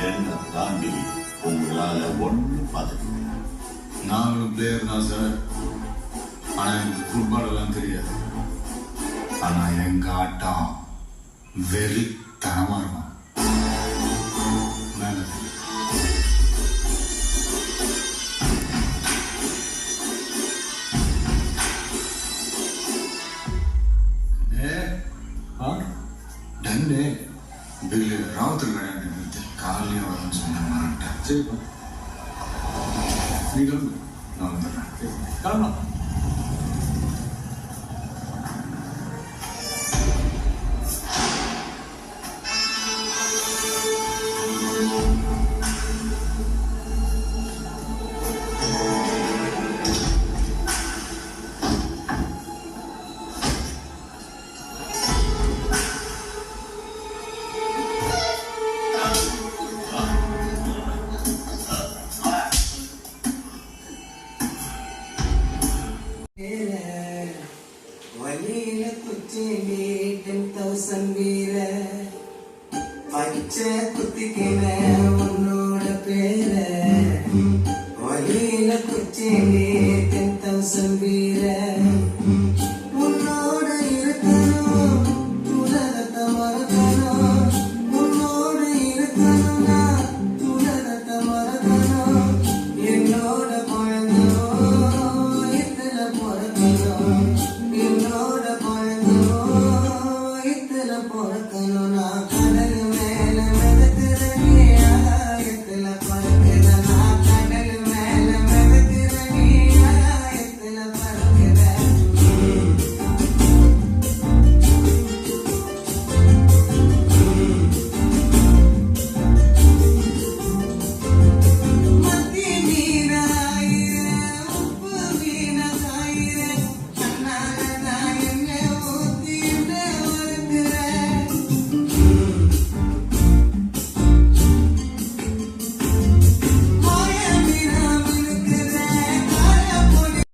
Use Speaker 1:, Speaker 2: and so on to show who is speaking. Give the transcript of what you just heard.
Speaker 1: என்ன தாண்டி உங்களால ஒண்ணு பார்த்துக்க முடியாது.
Speaker 2: நாங்களும் பிளேயர் தான் சார். ஆனா எனக்கு ஃபுட்பால் எல்லாம் தெரியாது. ஆனா எங்க ஆட்டம் வெறித்தனமா இருக்கும். நல்லது. டன்னு பில்லு ராவுத்தர் கல்யாணத்துக்கு காலையிலே வரணும்னு சொன்ன மாட்டேன். சரிப்பா, நீ கிளம்பு, நான் வந்துடுறேன். கிளம்பலாம்.
Speaker 3: வழியில குச்சினி 10,000 வீர பச்சை குத்திக்கின உன்னோட பேர. வழியில குச்சினி 10,000 வீர உன்னோட இருக்கணும், உலகத்தை மறக்கணும். உன்னோட இருக்கணும்னா உலகத்தை மறக்கணும். என்னோட பழங்கணும் இத்தல பிறக்கணும். என்னோட பழங்கணும் இத்தல பிறக்கணும். நான் கடையும்